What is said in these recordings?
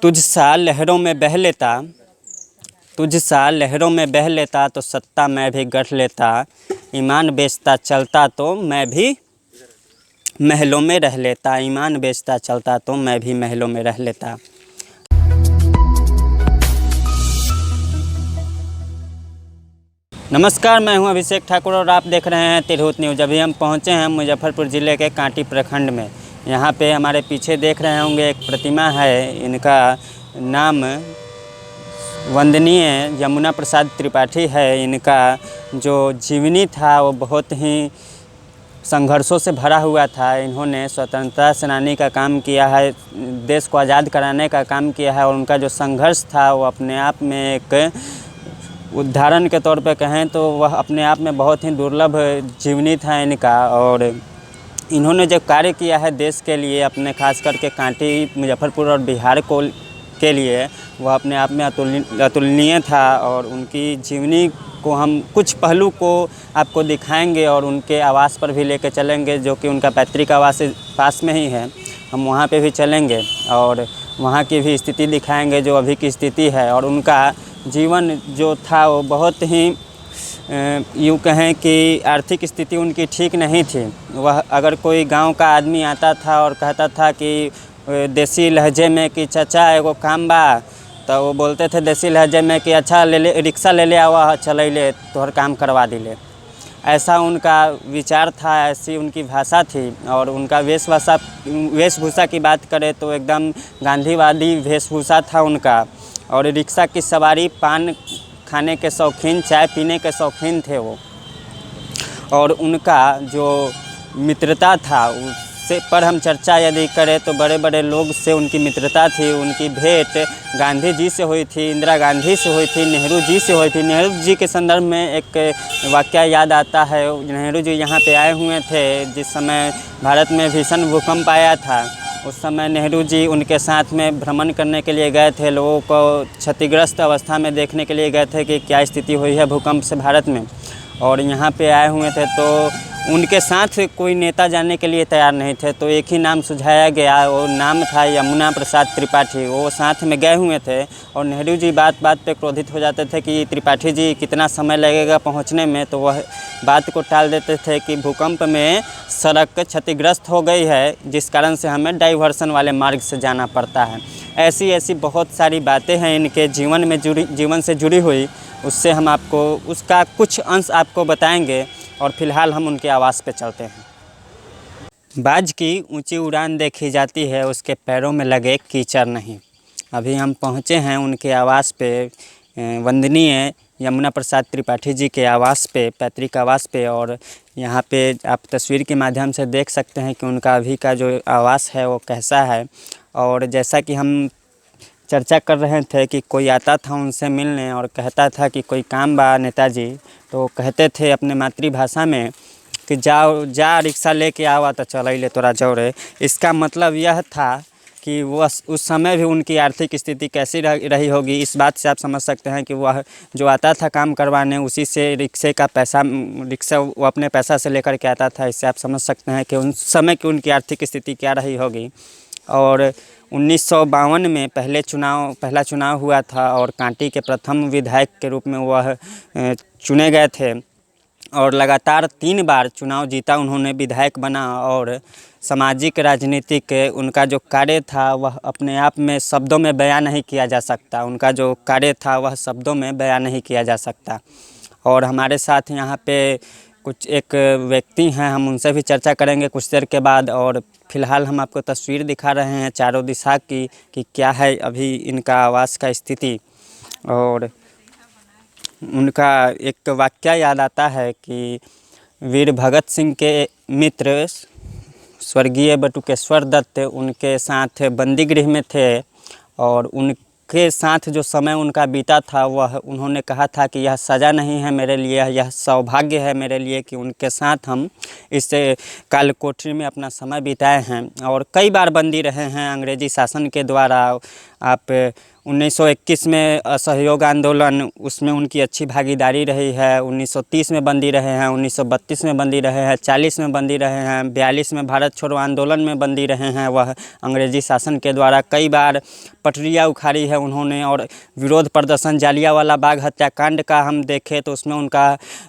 तुझ सा लहरों में बह लेता, तुझ सा लहरों में बह लेता तो सत्ता मैं भी गढ़ लेता। ईमान बेचता चलता तो मैं भी महलों में रह लेता। ईमान बेचता चलता तो मैं भी महलों में रह लेता। नमस्कार, मैं हूं अभिषेक ठाकुर और आप देख रहे हैं तिरहुत न्यूज़। अभी हम पहुंचे हैं मुजफ्फरपुर ज़िले के कांटी प्रखंड में। यहां पे हमारे पीछे देख रहे होंगे एक प्रतिमा है। इनका नाम वंदनीय यमुना प्रसाद त्रिपाठी है। इनका जो जीवनी था वो बहुत ही संघर्षों से भरा हुआ था। इन्होंने स्वतंत्रता सेनानी का काम किया है, देश को आज़ाद कराने का काम किया है और उनका जो संघर्ष था वो अपने आप में एक उदाहरण के तौर पे कहें तो वह अपने आप में बहुत ही दुर्लभ जीवनी था इनका। और इन्होंने जो कार्य किया है देश के लिए, अपने खास करके कांटी, मुजफ्फरपुर और बिहार को के लिए, वह अपने आप में अतुलनीय था। और उनकी जीवनी को हम कुछ पहलू को आपको दिखाएंगे और उनके आवास पर भी लेकर चलेंगे, जो कि उनका पैतृक आवास पास में ही है। हम वहाँ पे भी चलेंगे और वहाँ की भी स्थिति दिखाएंगे जो अभी की स्थिति है। और उनका जीवन जो था वो बहुत ही यूँ कहें कि आर्थिक स्थिति उनकी ठीक नहीं थी। वह अगर कोई गांव का आदमी आता था और कहता था कि देसी लहजे में कि चाचा एगो काम बा, तो वो बोलते थे देसी लहजे में कि अच्छा ले ले, रिक्शा ले ले आवा, चले ले तोहर काम करवा दिले। ऐसा उनका विचार था, ऐसी उनकी भाषा थी। और उनका वेशभूषा की बात करें तो एकदम गांधीवादी वेशभूषा था उनका। और रिक्शा की सवारी, पान खाने के शौकीन, चाय पीने के शौकीन थे वो। और उनका जो मित्रता था उससे पर हम चर्चा यदि करें तो बड़े बड़े लोग से उनकी मित्रता थी। उनकी भेंट गांधी जी से हुई थी, इंदिरा गांधी से हुई थी, नेहरू जी से हुई थी। नेहरू जी के संदर्भ में एक वाक़या याद आता है। नेहरू जी यहाँ पे आए हुए थे जिस समय भारत में भीषण भूकंप आया था। उस समय नेहरू जी उनके साथ में भ्रमण करने के लिए गए थे, लोगों को क्षतिग्रस्त अवस्था में देखने के लिए गए थे कि क्या स्थिति हुई है भूकंप से भारत में। और यहाँ पे आए हुए थे तो उनके साथ कोई नेता जाने के लिए तैयार नहीं थे, तो एक ही नाम सुझाया गया, वो नाम था यमुना प्रसाद त्रिपाठी। वो साथ में गए हुए थे और नेहरू जी बात बात पे क्रोधित हो जाते थे कि त्रिपाठी जी कितना समय लगेगा पहुंचने में, तो वह बात को टाल देते थे कि भूकंप में सड़क क्षतिग्रस्त हो गई है जिस कारण से हमें डाइवर्सन वाले मार्ग से जाना पड़ता है। ऐसी ऐसी बहुत सारी बातें हैं इनके जीवन से जुड़ी हुई, उससे हम आपको उसका कुछ अंश आपको बताएंगे। और फिलहाल हम उनके आवास पे चलते हैं। बाज की ऊंची उड़ान देखी जाती है, उसके पैरों में लगे कीचड़ नहीं। अभी हम पहुंचे हैं उनके आवास पे, वंदनीय यमुना प्रसाद त्रिपाठी जी के आवास पे, पैतृक आवास पे। और यहाँ पे आप तस्वीर के माध्यम से देख सकते हैं कि उनका अभी का जो आवास है वो कैसा है। और जैसा कि हम चर्चा कर रहे थे कि कोई आता था उनसे मिलने और कहता था कि कोई काम बा नेताजी, तो कहते थे अपने मातृभाषा में कि जा रिक्शा लेके आवा तो चल ले तोरा जौरे। इसका मतलब यह था कि वह उस समय भी उनकी आर्थिक स्थिति कैसी रही होगी। इस बात से आप समझ सकते हैं कि वह जो आता था काम करवाने, उसी से रिक्शा वो अपने पैसा से लेकर के आता था। इससे आप समझ सकते हैं कि उस समय की उनकी आर्थिक स्थिति क्या रही होगी। और 1952 में पहला चुनाव हुआ था और कांटी के प्रथम विधायक के रूप में वह चुने गए थे। और लगातार 3 बार चुनाव जीता उन्होंने, विधायक बना। और सामाजिक राजनीतिक उनका जो कार्य था वह अपने आप में शब्दों में बयान नहीं किया जा सकता। उनका जो कार्य था वह शब्दों में बयान नहीं किया जा सकता। और हमारे साथ यहाँ पे कुछ एक व्यक्ति हैं, हम उनसे भी चर्चा करेंगे कुछ देर के बाद। और फिलहाल हम आपको तस्वीर दिखा रहे हैं चारों दिशा की कि क्या है अभी इनका आवास का स्थिति। और उनका एक वाक्य याद आता है कि वीर भगत सिंह के मित्र स्वर्गीय बटुकेश्वर दत्त उनके साथ बंदी गृह में थे। और के साथ जो समय उनका बीता था वह उन्होंने कहा था कि यह सज़ा नहीं है मेरे लिए, यह सौभाग्य है मेरे लिए कि उनके साथ हम इस काल कोठरी में अपना समय बिताए हैं। और कई बार बंदी रहे हैं अंग्रेज़ी शासन के द्वारा। आप 1921 में असहयोग आंदोलन, उसमें उनकी अच्छी भागीदारी रही है। 1930 में बंदी रहे हैं, 1932 में बंदी रहे हैं, 40 में बंदी रहे हैं, 42 में भारत छोड़ो आंदोलन में बंदी रहे हैं। वह अंग्रेज़ी शासन के द्वारा कई बार पटरियाँ उखाड़ी है उन्होंने। और विरोध प्रदर्शन जालियांवाला बाग हत्याकांड का हम देखें तो उसमें उनका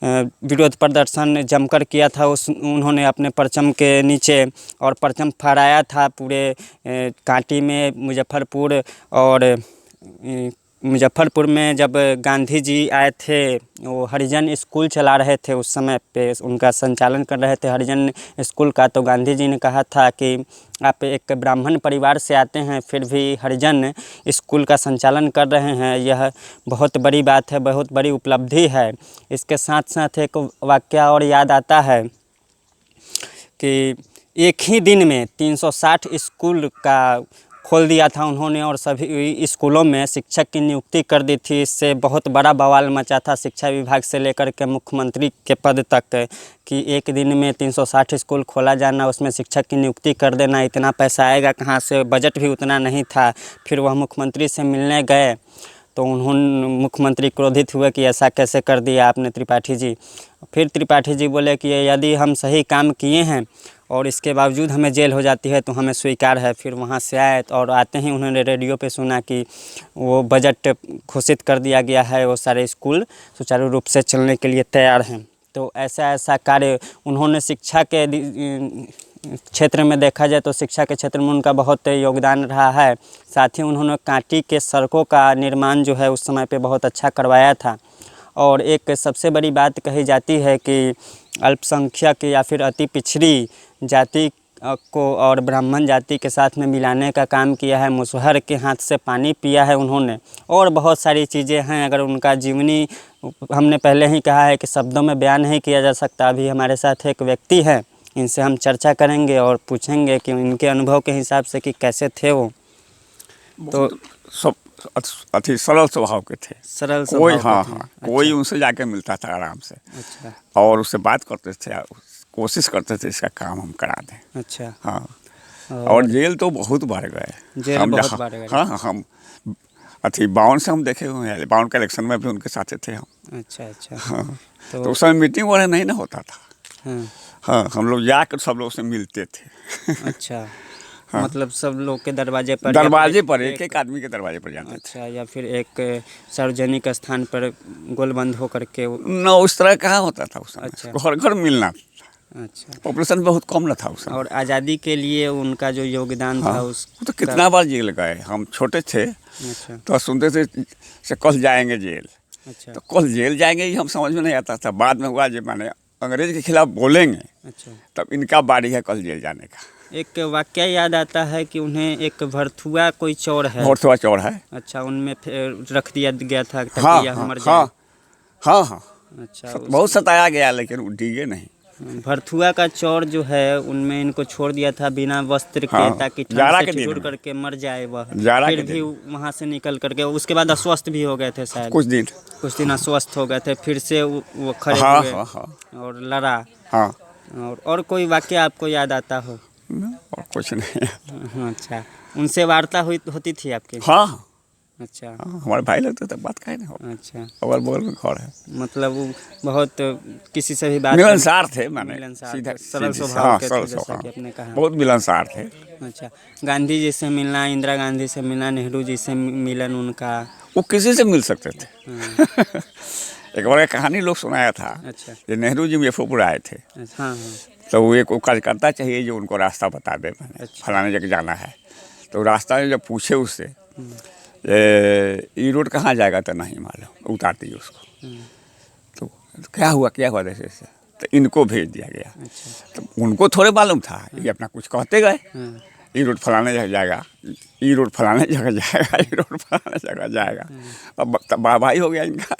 विरोध प्रदर्शन जमकर किया था। उन्होंने अपने परचम के नीचे और परचम फहराया था पूरे कांटी में मुजफ्फरपुर। और मुजफ्फरपुर में जब गांधी जी आए थे, वो हरिजन स्कूल चला रहे थे, उस समय पे उनका संचालन कर रहे थे हरिजन स्कूल का। तो गांधी जी ने कहा था कि आप एक ब्राह्मण परिवार से आते हैं फिर भी हरिजन स्कूल का संचालन कर रहे हैं, यह बहुत बड़ी बात है, बहुत बड़ी उपलब्धि है। इसके साथ साथ एक वाक़या और याद आता है कि एक ही दिन में 360 स्कूल का खोल दिया था उन्होंने और सभी स्कूलों में शिक्षक की नियुक्ति कर दी थी। इससे बहुत बड़ा बवाल मचा था शिक्षा विभाग से लेकर के मुख्यमंत्री के पद तक कि एक दिन में 360 स्कूल खोला जाना, उसमें शिक्षक की नियुक्ति कर देना, इतना पैसा आएगा कहाँ से, बजट भी उतना नहीं था। फिर वह मुख्यमंत्री से मिलने गए तो मुख्यमंत्री क्रोधित हुए कि ऐसा कैसे कर दिया आपने त्रिपाठी जी। फिर त्रिपाठी जी बोले कि यदि हम सही काम किए हैं और इसके बावजूद हमें जेल हो जाती है तो हमें स्वीकार है। फिर वहाँ से आए और आते ही उन्होंने रेडियो पे सुना कि वो बजट घोषित कर दिया गया है, वो सारे स्कूल सुचारू रूप से चलने के लिए तैयार हैं। तो ऐसा कार्य उन्होंने शिक्षा के क्षेत्र में देखा जाए तो शिक्षा के क्षेत्र में उनका बहुत योगदान रहा है। साथ ही उन्होंने कांटी के सड़कों का निर्माण जो है उस समय पे बहुत अच्छा करवाया था। और एक सबसे बड़ी बात कही जाती है कि अल्पसंख्यक या फिर अति पिछड़ी जाति को और ब्राह्मण जाति के साथ में मिलाने का काम किया है। मुसहर के हाथ से पानी पिया है उन्होंने, और बहुत सारी चीज़ें हैं। अगर उनका जीवनी हमने पहले ही कहा है कि शब्दों में बयान नहीं किया जा सकता। अभी हमारे साथ एक व्यक्ति है, इनसे हम चर्चा करेंगे और पूछेंगे कि इनके अनुभव के हिसाब से कि कैसे थे वो। तो सब अति सरल स्वभाव के थे, सरल कोई स्वभाव हाँ के थे। कोई उनसे जाके मिलता था आराम से। अच्छा और उससे बात करते थे, कोशिश करते थे इसका काम हम करा दें। अच्छा। हाँ और जेल तो बहुत बार गए, जेल बहुत बार गए। हाँ हम 52 से हम देखे हुए हैं, 52 के इलेक्शन में भी उनके साथ थे हम। अच्छा अच्छा। हाँ तो उस समय मीटिंग वगैरह नहीं ना होता था। हाँ हम लोग जाकर सब लोग से मिलते थे। अच्छा। हाँ। मतलब सब लोग के दरवाजे पर एक आदमी के दरवाजे पर जाते थे। अच्छा, या फिर एक सार्वजनिक स्थान पर गोलबंद होकर के न उस तरह कहाँ होता था उस समय। अच्छा। घर घर मिलना। अच्छा। पॉपुलेशन बहुत कम न था उस समय। और आज़ादी के लिए उनका जो योगदान था उस तो कितना बार जेल गए, हम छोटे थे। अच्छा। तो सुनते थे से कल जाएंगे जेल। अच्छा। तो कल जेल जाएंगे ही हम समझ में नहीं आता था। बाद में हुआ जो माने अंग्रेज के खिलाफ बोलेंगे। अच्छा। तब इनका बारी है कल जेल जाने का। एक वाक्य याद आता है कि उन्हें एक भरथुआ कोई चौर है, भरथुआ चौर है। अच्छा, उनमें रख दिया गया था ताकि हाँ, यह मर हाँ, जाए। हाँ हाँ। अच्छा। बहुत सताया गया लेकिन वो डिगे नहीं। भरथुआ का चौर जो है उनमें इनको छोड़ दिया था बिना वस्त्र के। हाँ, ताकि ठंड से ठिठुर करके मर जाए वह। फिर भी वहाँ से निकल करके उसके बाद अस्वस्थ भी हो गए थे शायद। कुछ दिन अस्वस्थ हो गए थे, फिर से वो खड़े हुए और लड़ा। हाँ। और कोई वाक्य आपको याद आता हो? और कुछ नहीं। अच्छा, उनसे वार्ता होती थी आपकी? हाँ। अच्छा। हमारे भाई लगते थे, बात कहीं नहीं हो। अच्छा। अगल बगल में घर है। मतलब वो बहुत किसी से भी बात मिलनसार थे, माने सीधा सरल स्वभाव के थे, जैसा कि आपने कहा। बहुत मिलनसार थे। अच्छा, गांधी जी से मिलना, इंदिरा गांधी से मिलना, नेहरू जी से मिलन उनका, वो किसी से मिल सकते थे। एक बार कहानी लोग सुनाया था। अच्छा। कि नेहरू जी मुजफ्फरपुर आए थे। हाँ। तो वो एक कार्यकर्ता चाहिए जो उनको रास्ता बता दे, मैंने फलाने जगह जाना है। तो रास्ता में जब पूछे उससे ये रोड कहाँ जाएगा तो नहीं मालूम, उतार दिए उसको। तो क्या हुआ जैसे तो इनको भेज दिया गया। अच्छा। तो उनको थोड़े मालूम था, ये अपना कुछ कहते गए, ये रोड फलाने जगह जाएगा, ये रोड फलाने जगह जाएगा, ये रोड फलाने जगह जाएगा। अब भाई हो गया इनका।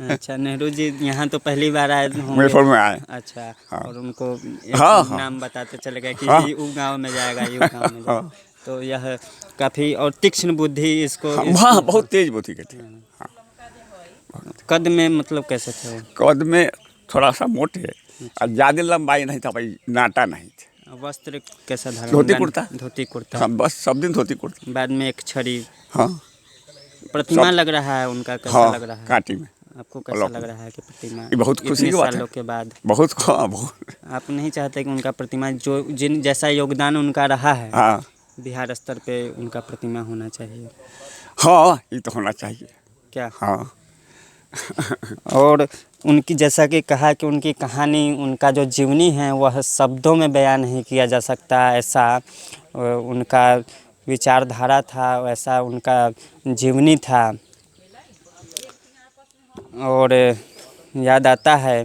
अच्छा, नेहरू जी यहाँ तो पहली बार आए मुजफ्फरपुर में आए। अच्छा। हाँ। और उनको हाँ, नाम बताते चले गए कि ये गाँव में जाएगा, ये गाँव में जाएगा। तो यह काफ़ी और तीक्ष्ण बुद्धि इसको हाँ बहुत तेज बुद्धि के थे। हाँ कद में मतलब कैसे थे वो? कद में थोड़ा सा मोटे और ज़्यादा लंबाई नहीं था भाई, नाटा नहीं थे। वस्त्र कैसा धारण? धोती कुर्ता। धोती कुर्ता। हाँ बस सब दिन धोती कुर्ता। बाद में एक छड़ी। हाँ प्रतिमा लग रहा है उनका, कैसा हाँ लग रहा है कांटी में। आपको? कैसा लग रहा है कि प्रतिमा ये बहुत खुशी इतने की बात सालों है। के बाद? बहुत हाँ बहुत। आप नहीं चाहते कि उनका प्रतिमा जो जिन जैसा योगदान उनका रहा है हाँ बिहार स्तर पे उनका प्रतिमा होना चाहिए? हाँ ये तो होना चाहिए। क्या? हाँ और उनकी जैसा कि कहा कि उनकी कहानी, उनका जो जीवनी है वह शब्दों में बयान नहीं किया जा सकता, ऐसा उनका विचारधारा था, वैसा उनका जीवनी था। और याद आता है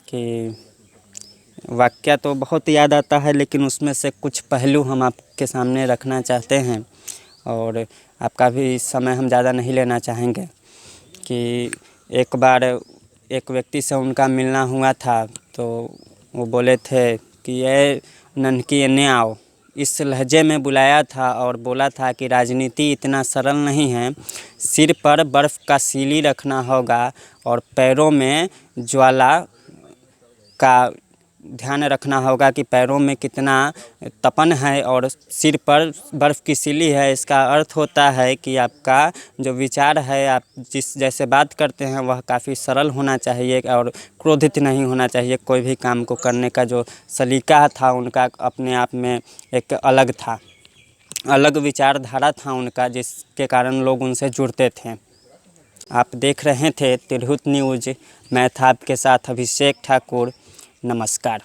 कि वाकया तो बहुत याद आता है, लेकिन उसमें से कुछ पहलू हम आपके सामने रखना चाहते हैं और आपका भी समय हम ज़्यादा नहीं लेना चाहेंगे। कि एक बार एक व्यक्ति से उनका मिलना हुआ था, तो वो बोले थे कि ये नन्हकी एने आओ, इस लहजे में बुलाया था और बोला था कि राजनीति इतना सरल नहीं है, सिर पर बर्फ़ का सीली रखना होगा और पैरों में ज्वाला का ध्यान रखना होगा कि पैरों में कितना तपन है और सिर पर बर्फ़ की सिली है। इसका अर्थ होता है कि आपका जो विचार है, आप जिस जैसे बात करते हैं वह काफ़ी सरल होना चाहिए और क्रोधित नहीं होना चाहिए। कोई भी काम को करने का जो सलीका था उनका अपने आप में एक अलग था, अलग विचारधारा था उनका, जिसके कारण लोग उनसे जुड़ते थे। आप देख रहे थे तिरहुत न्यूज़, मैं था आपके साथ अभिषेक ठाकुर। नमस्कार।